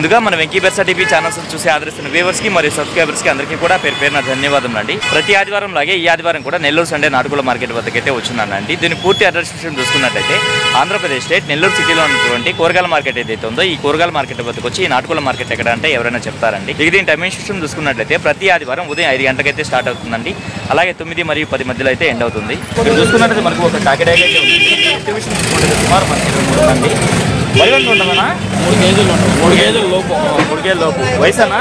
ముందుగా మన Venky బెర్సా TV channels చూసి ఆదరిస్తున్న వ్యూవర్స్కి మరియు సబ్స్క్రైబర్స్కి అందరికీ కూడా పేరు పేరున ధన్యవాదం అండి. ప్రతి ఆదివారం లాగే ఈ ఆదివారం కూడా నెల్లూరు సండే నాటుకోళ్ల మార్కెట్ వద్దకైతే వచ్చినానండి. దీని పూర్తి అడ్రస్ విషయం చూసుకున్నట్లయితే ఆంధ్రప్రదేశ్ స్టేట్ నెల్లూరు సిటీలో ఉన్నటువంటి కూరగాయల మార్కెట్ ఏదైతే ఉందో ఈ కూరగాయల మార్కెట్ వద్దకు వచ్చి ఈ నాటుకోళ్ల మార్కెట్ ఎక్కడ అంటే ఎవరైనా చెప్తారండి. ఇక దీని టైమింగ్ సిస్టమ్ చూసుకున్నట్లయితే ప్రతి ఆదివారం ఉదయం 5 గంటలకైతే స్టార్ట్ అవుతుందండి. అలాగే 9 మరియు 10 మధ్యలో అయితే ఎండ్ అవుతుంది. మీరు చూసుకున్నట్లయితే మనకు ఒక కాకిడాయ అయితే ఉంది. సుమారు మనకి 23 ఉందండి. వరి ఎంత ఉంటుందన్నా? 3 కేజీలు ఉంటుంది. 3 కేజీల లోపు. 3 కేజీల లోపు. వయసన్నా?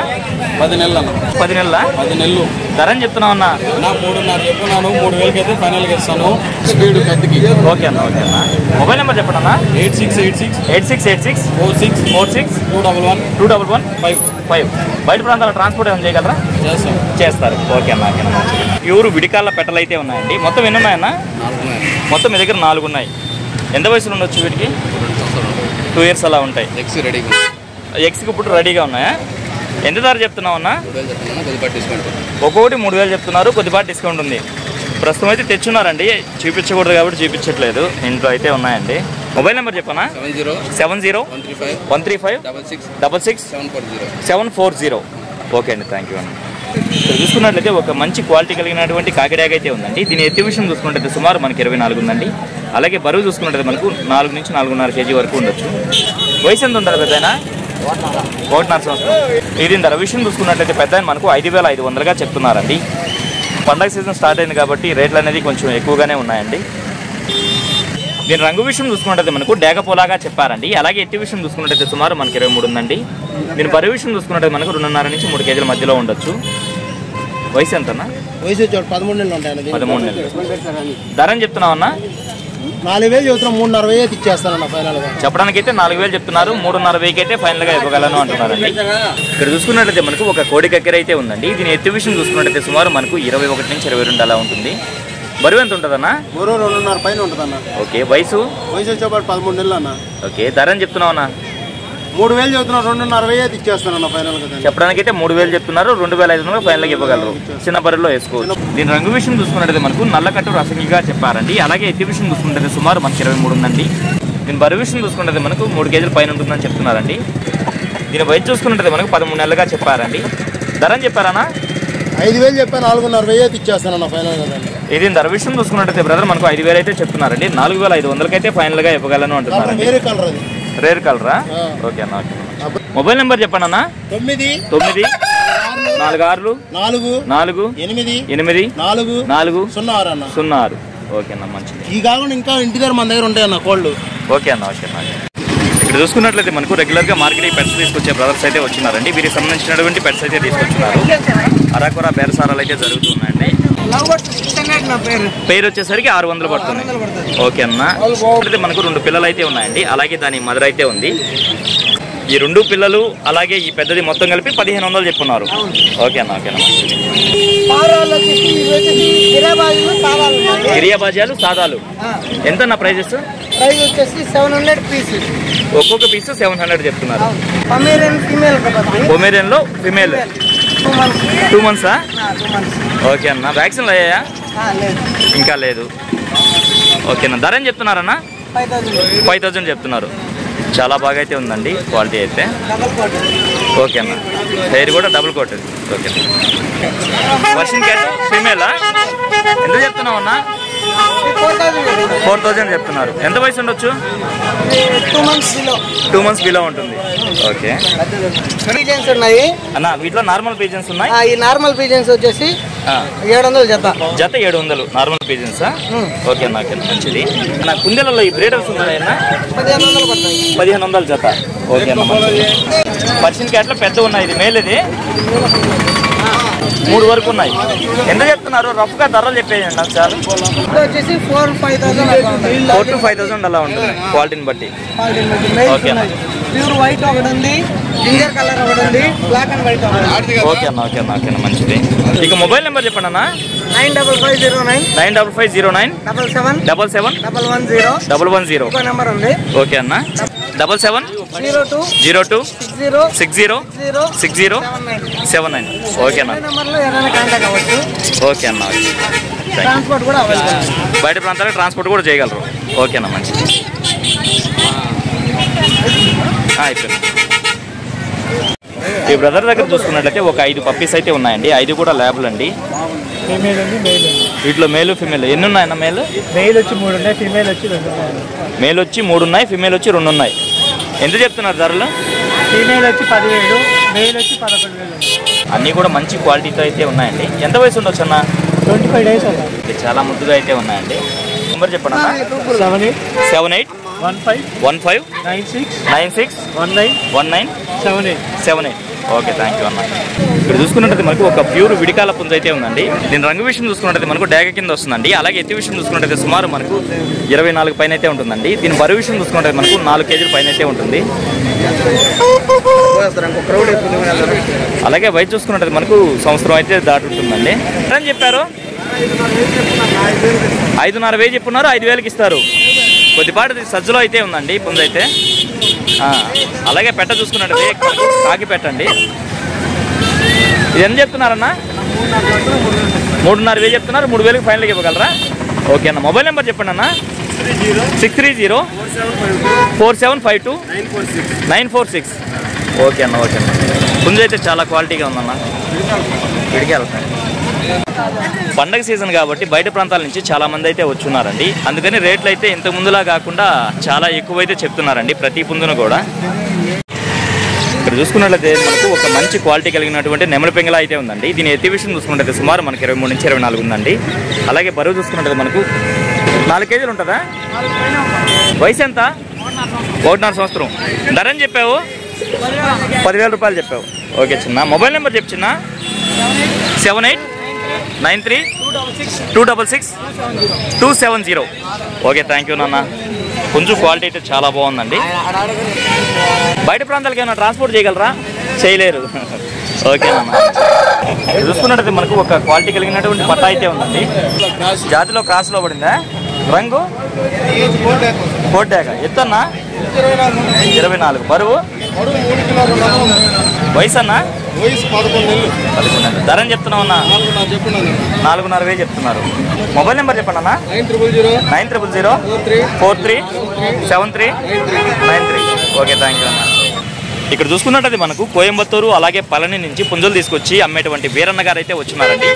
10 నెలలు అన్న. 10 నెలల? 10 నెలలు. ధర అని చెప్తున్నావు అన్న? నా 3.5 చెప్తున్నాను. 3,000కి అయితే ఫైనల్గా ఇస్తాను. స్పీడ్ పెద్దకి. ఓకే అన్న, ఓకే అన్న. మొబైల్ నెంబర్ చెప్పండి అన్న. 8686 46 211 5. బయట ప్రాంతాల ట్రాన్స్పోర్ట్ ఏమైనా చేయగలరా? చేస్తారు. ఓకే అన్న, ఓకే అన్న. ప్యూర్ విడికాళ్ళ పెట్టలు అయితే ఉన్నాయండి. మొత్తం ఎన్ని ఉన్నాయన్న? మొత్తం మీ దగ్గర 4 ఉన్నాయి. ఎంత వయసులో ఉండొచ్చు వీటికి? 2 years అలా ఉంటాయి. ఎక్స్కి ఇప్పుడు రెడీగా ఉన్నాయా? ఎంత ధర చెప్తున్నావు అన్న? ఒక్కొక్కటి 3,000 చెప్తున్నారు. కొద్దిపాటి డిస్కౌంట్ ఉంది. ప్రస్తుతం అయితే తెచ్చున్నారండి, చూపించకూడదు కాబట్టి చూపించట్లేదు. ఇంట్లో అయితే ఉన్నాయండి. మొబైల్ నెంబర్ చెప్పనా? 70 135 66 740. ఓకే అండి, థ్యాంక్ యూ అన్న. ఇక్కడ చూసుకున్నట్లయితే ఒక మంచి క్వాలిటీ కలిగినటువంటి కాకిడాగ అయితే ఉందండి. దీని ఎత్తి విషయం చూసుకున్నట్లయితే సుమారు మనకి 24 ఉందండి. అలాగే బరువు చూసుకున్నట్లయితే మనకు 4 నుంచి 4.5 కేజీ వరకు ఉండొచ్చు. వయసు ఎంత ఉంటుంది పెద్ద? 1.5 సంవత్సరం. ఇది ధర విషయం చూసుకున్నట్లయితే పెద్ద మనకు 5,500గా చెప్తున్నారండి. పండగ సీజన్ స్టార్ట్ అయింది కాబట్టి రేట్లు అనేది కొంచెం ఎక్కువగానే ఉన్నాయండి. దీని రంగు విషయం చూసుకున్నట్లయితే మనకు డేగపోలాగా చెప్పారండి. అలాగే ఎత్తి విషయం చూసుకున్నట్లయితే సుమారు మనకి 23 ఉందండి. దీని బరువు విషయం చూసుకున్నట్లయితే మనకు 2.5 నుంచి 3 కేజీల మధ్యలో ఉండొచ్చు. వయసు ఎంతన్నా? వయసు 13 నెలలు ఉంటాయండి. 13 నెలలు. ధర అని చెప్తున్నావు అన్న? 4,000 చెబుతున్నాం. 3,60 ఇచ్చేస్తానన్న ఫైనల్ గా. చెప్పడానికి అయితే 4,000 చెప్తున్నారు. 3,60 అయితే ఫైనల్ గా ఇవ్వగలను అంటున్నారండి. ఇక్కడ చూసుకున్నట్లయితే మనకు ఒక కోడి కక్కెర అయితే ఉందండి. దీని ఎత్తి విషయం చూసుకున్నట్లయితే సుమారు మనకు 21 నుంచి 22 అలా ఉంటుంది. బరువు ఎంత ఉంటుందన్నా? 2.5 పైన ఉంటుందన్న. ఓకే. వయసు? వయసు వచ్చేపాటు 13 నెలలు అన్న. ఓకే. ధర అని చెప్తున్నావు అన్న? 3,000 చెబుతున్నాం. 2,60 ఇచ్చేస్తానన్న ఫైనల్ గా. చెప్పడానికి అయితే 3,000 చెప్తున్నారు. 2,500 ఫైనల్ గా ఇవ్వగలరు. చిన్న బరువులో వేసుకోవచ్చు. దీని రంగు విషయం చూసుకున్నట్లయితే మనకు నల్లకట్టు రసంగిగా చెప్పారండి. అలాగే ఎత్తి విషయం చూసుకుంటే సుమారు మనకి 23 ఉందండి. దీని బరువు విషయం చూసుకుంటే మనకు 3 కేజీల పైన ఉంటుందని చెప్తున్నారండి. దీని వయసు చూసుకున్నట్లయితే మనకు 13 నెలలుగా చెప్పారండి. ధర అని చెప్పారన్నా? 5,000 చెప్పాను. 4,60 ఇచ్చేస్తానన్న ఫైనల్ గా. ఇది ధర విషయం చూసుకున్నట్లయితే బ్రదర్ మనకు 5,000 అయితే చెప్తున్నారండి. 4,500 అయితే ఫైనల్ గా ఇవ్వగలను అంటున్నారు. రేర్ కలరా? ఓకే అన్న. మొబైల్ నెంబర్ చెప్పండి అన్న. 9 46 4 8 4 06. ఓకే అన్న, మంచిది. ఈ కాకుండా ఇంకా ఇంటి దగ్గర మన దగ్గర ఉంటాయన్న కోళ్ళు. ఓకే అన్న, ఓకే అన్న. ఇక్కడ చూసుకున్నట్లయితే మనకు రెగ్యులర్గా మార్కెట్కి పెట్స్ తీసుకొచ్చే బ్రదర్స్ అయితే వచ్చినారండి. వీరికి సంబంధించినటువంటి పెట్స్ అయితే తీసుకొచ్చినారు. అరాకొర బేరసారాలు అయితే జరుగుతున్నాయండి. పేరు వచ్చేసరికి 600 పడుతుంది. ఓకే అన్న. మనకు 2 పిల్లలు అయితే ఉన్నాయండి. అలాగే దాని మదర్ అయితే ఉంది. ఈ 2 పిల్లలు అలాగే ఈ పెద్దది మొత్తం కలిపి 1,500 చెప్పున్నారు. ఓకే అన్న, ఓకే అన్న. గిరియాబాజాలు సాదాలు ఎంత ప్రైజెస్? ఒక్కొక్క పీస్ 700 చెప్తున్నారు. పొమేరియన్ లో ఫిమేల్ 2 months. ఓకే అన్న. వ్యాక్సిన్లు అయ్యాయా? ఇంకా లేదు. ఓకే అన్న. ధర ఏం చెప్తున్నారన్న? 5,000 చెప్తున్నారు. చాలా బాగా అయితే ఉందండి క్వాలిటీ అయితే. ఓకే అన్న. హెయిర్ కూడా double coat. Okay. Persian cat ఫీమేలా? ఎంత చెప్తున్నావు అన్న? 4,000 చెప్తున్నారు. ఎంత వయసు ఉండొచ్చు? 2 months బిలో ఉంటుంది. ఓకే ఉన్నాయి అన్న. వీటిలో నార్మల్ పీజన్స్ ఉన్నాయి. ఈ నార్మల్ పీజన్స్ వచ్చేసి 700 జత 700 నార్మల్ పీజన్స్. ఓకే అన్న, ఓకే మంచిది. నా కుందేలలో ఈ బ్రీడర్స్ ఉన్నాయన్న? 1,500 జత. ఓకే అన్న, మంచిది. పర్షియన్ క్యాట్లో పెద్ద ఉన్నాయి. ఇది మేల్. ఇది 3 వరకు ఉన్నాయి. ఎంత చెప్తున్నారు? రఫ్ గా ధరలు చెప్పేయండి నాకు చాలు. 4,000 to 5,000 అలా ఉంటుంది క్వాలిటీని బట్టి. ఓకే ప్యూర్ వైట్ ఒకటి ఉంది, జింజర్ కలర్ ఒకటి ఉంది, బ్లాక్ అండ్ వైట్ ఒకటి. ఓకే అన్న, ఓకే అన్న, ఓకే అన్న, మంచిది. ఇక మొబైల్ నెంబర్ చెప్పండి అన్న. 95509 77 110 ఇంకో నెంబర్ ఉంది. ఓకే అన్న. 7702 60 79. ఓకే అన్న. ఓకే అన్న. ట్రాన్స్పోర్ట్ కూడా అవైలబుల్. బయట ప్రాంతాలకు ట్రాన్స్పోర్ట్ కూడా చేయగలరు. ఓకే అన్న, మంచిది. అయిపోయింది. ఈ బ్రదర్ దగ్గర చూసుకున్నట్లయితే ఒక 5 పప్పీస్ అయితే ఉన్నాయండి. 5 కూడా ల్యాబ్లు అండి. ఫీమేల్ ఉంది, మేల్ ఉంది. వీటిలో మేలు ఫీమేల్ ఎన్ని ఉన్నాయన్న? మేల్ వచ్చి 3 ఉన్నాయి, ఫీమేల్ వచ్చి 2 ఉన్నాయి. మేల్ వచ్చి 3 ఉన్నాయి, ఫీమేల్ వచ్చి 2 ఉన్నాయి. ఎంత చెప్తున్నారు ధరలు? ఫీమేల్ వచ్చి 10,000, మేల్ వచ్చి 11,000. అన్నీ కూడా మంచి క్వాలిటీతో అయితే ఉన్నాయండి. ఎంత వయసు ఉండొచ్చు అన్న? 25 days అన్న. చాలా ముద్దుగా అయితే ఉన్నాయండి. నెంబర్ చెప్పండి అన్న. 78 78 15 96 19 78. ఓకే, థ్యాంక్ యూ అన్న. ఇక్కడ చూసుకున్నట్టు మనకు ఒక ప్యూర్ విడికాల పుంజ అయితే ఉందండి. దీని రంగు విషయం చూసుకున్నట్టు మనకు డేగ కింద వస్తుందండి. అలాగే ఎత్తి విషయం చూసుకున్నట్టు సుమారు మనకు 24 పైన అయితే ఉంటుందండి. దీని బరువు విషయం చూసుకున్నట్టు మనకు 4 kg పైన అయితే ఉంటుంది. అలాగే వయసు చూసుకున్నట్టు మనకు సంవత్సరం అయితే దాటి ఉంటుందండి. ఎంత చెప్పారు? 5,500 చెప్పున్నారు, 5,000కి ఇస్తారు. కొద్దిపాటి సజ్జలో అయితే ఉందండి పుంజ అయితే. అలాగే పెట్ట చూసుకున్నట్టు కాకి పెట్టండి. ఇది ఎంత చెప్తున్నారన్నా? 3,500 చెప్తున్నారు. 3,000కి ఫైనల్గా ఇవ్వగలరా? ఓకే అన్న. మొబైల్ నెంబర్ చెప్పండి అన్న. 630 4752 946. ఓకే అన్న. ఓకే అన్న. పుంజ అయితే చాలా క్వాలిటీగా ఉందన్న. విడికి వెళ్తాను. పండగ సీజన్ కాబట్టి బయట ప్రాంతాల నుంచి చాలా మంది అయితే వచ్చున్నారండి. అందుకని రేట్లు అయితే ఇంత ముందులా కాకుండా చాలా ఎక్కువైతే చెప్తున్నారండి ప్రతి పుంజును కూడా. ఇక్కడ చూసుకున్నట్లయితే మనకు ఒక మంచి క్వాలిటీ కలిగినటువంటి నెమలి పెంగళ అయితే ఉందండి. దీని ఎత్తి విషయం చూసుకున్నట్లయితే సుమారు మనకి 23 నుంచి 24 ఉందండి. అలాగే బరువు చూసుకున్నట్లయితే మనకు 4 kg ఉంటుందా? వయసు ఎంత? 1.5 సంవత్సరం. ధర అని చెప్పావు? 10,000 రూపాయలు చెప్పావు. ఓకే చిన్న. మొబైల్ నెంబర్ చెప్పు చిన్న. 7893 266 270. ఓకే, థ్యాంక్ యూ నాన్న. కొంచెం క్వాలిటీ అయితే చాలా బాగుందండి. బయట ప్రాంతాలకి ఏమైనా ట్రాన్స్పోర్ట్ చేయగలరా? చేయలేరు. ఓకే నాన్న. చూసుకున్నట్టయితే మనకు ఒక క్వాలిటీ కలిగినటువంటి పట్ట అయితే ఉందండి. జాతిలో క్రాస్లో పడిందా? రంగు కోట్యాక. ఎత్తన్నా? 24. బరువు? వయసు అన్నా? 11. ధర అని చెప్తున్నావు అన్న? 4,500 చెప్తున్నారు. మొబైల్ నెంబర్ చెప్పండి అన్న. 9000 43 73 93. ఓకే, థ్యాంక్ యూ అన్న. ఇక్కడ చూసుకున్నట్టయితే మనకు కోయంబత్తూరు అలాగే పళని నుంచి పుంజులు తీసుకొచ్చి అమ్మేటువంటి వీరన్న గారు అయితే వచ్చినారండి.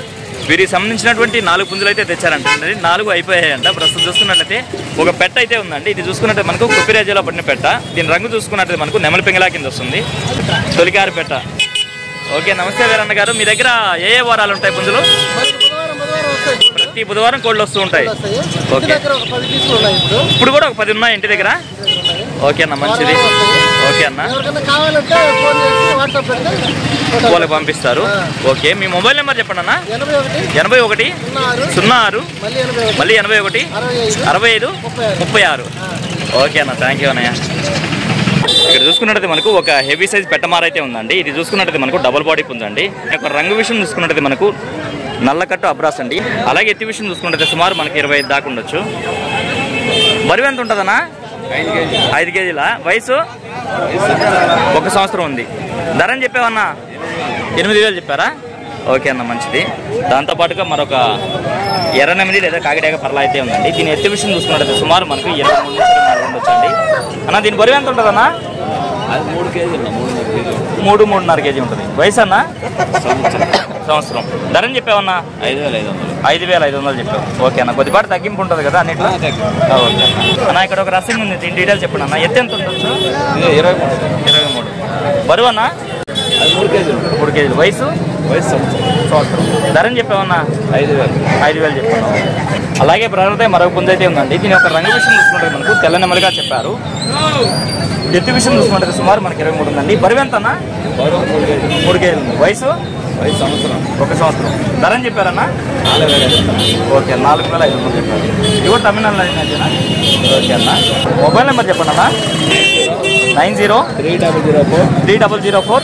వీరికి సంబంధించినటువంటి 4 పుంజులు అయితే తెచ్చారంటే 4 అయిపోయాయంట. ప్రస్తుతం చూసుకున్నట్లయితే ఒక పెట్ట అయితే ఉందండి. ఇది చూసుకున్నట్టు మనకు కుప్పిరాజులో పడిన పెట్ట. దీని రంగు చూసుకున్నట్టు మనకు నెమలి పెంగళా కింద వస్తుంది. తొలికారి పెట్ట. ఓకే, నమస్తే వీరన్న గారు. మీ దగ్గర ఏ వారాలు ఉంటాయి పుంజులు? ప్రతి బుధవారం కోళ్ళు వస్తూ ఉంటాయి. ఓకే, ఇప్పుడు కూడా ఒక 10 ఉన్నాయి ఇంటి దగ్గర. ఓకే అన్న, మంచిది. ఓకే అన్న, కోళ్ళకి పంపిస్తారు. ఓకే, మీ మొబైల్ నెంబర్ చెప్పండి అన్న. 81 06 మళ్ళీ 81 65 36. ఓకే అన్న, థ్యాంక్ యూ అన్నయ్య. ఇక్కడ చూసుకున్నట్టయితే మనకు ఒక హెవీ సైజ్ పెట్టమారైతే ఉందండి. ఇది చూసుకున్నట్టయితే మనకు డబుల్ బాడీ పుంజండి. ఒక రంగు విషయం చూసుకున్నట్టయితే మనకు నల్లకట్టు అబ్రాస్ అండి. అలాగే ఎత్తి విషయం చూసుకున్నట్టయితే సుమారు మనకి 25 దాకా ఉండొచ్చు. బరువు ఎంత ఉంటుందన్నా? 5 kgల. వయసు 1 సంవత్సరం ఉంది. ధర అని చెప్పావన్నా? 8,000 చెప్పారా? ఓకే అన్న, మంచిది. దాంతోపాటుగా మరొక ఎర్రనెమిది లేదా కాకిడాక పర్ల అయితే ఉందండి. దీని ఎత్తి విషయం చూసుకున్నట్టయితే సుమారు మనకు 23 నుంచి 24 ఉండొచ్చండి. అన్న దీని బరువు ఎంత ఉంటుంది అన్న? 3 kg 3.5 kg ఉంటుంది. వయసు అన్న? సంవత్సరం. ధర అని చెప్పావన్నా? 5,500 చెప్పావు. ఓకే అన్న, కొద్దిపాటు తగ్గింపు ఉంటుంది కదా అన్నిట్లో? ఓకే అన్న. ఇక్కడ ఒక రసింగ్ ఉంది, దీని డీటెయిల్స్ చెప్పండి అన్న. ఎత్తు ఎంత ఉండొచ్చు? 23. బరువు అన్న? 3 kg. వయసు? సంవత్సరం. ధర అని చెప్పావన్నా? 5,000 చెప్పాను. అలాగే ప్రజలతో మరొక పుంజ అయితే ఉందండి. దీని ఒక రంగు విషయం చూసుకుంటే మనకు తెల్ల నెమలిగా చెప్పారు. ఎత్తు విషయం చూసుకుంటే సుమారు మనకి 23 ఉందండి. బరువు ఎంత అన్న? 3 kg. వయసు? 1 సంవత్సరం. ధర అని చెప్పారన్నా? 4,000. ఓకే, 4,500 చెప్పారు. ఇది కూడా తమిళనాడులో అయినా? ఓకే అన్న. మొబైల్ నెంబర్ చెప్పండి అన్న. 90 3004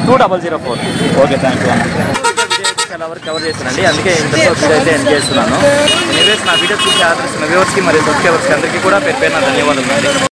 2004. ఓకే, థ్యాంక్ యూ అన్న. చాలా వరకు కవర్ చేశానండి, అందుకే ఇంతలో అయితే ఎండ్ చేస్తున్నాను. ఎనీవేస్ నా వీడియో చూసి ఆదరిస్తున్న వ్యూవర్స్కి మరియు సబ్స్క్రైబర్స్కి అందరికీ కూడా పేరు పేరున ధన్యవాదాలు.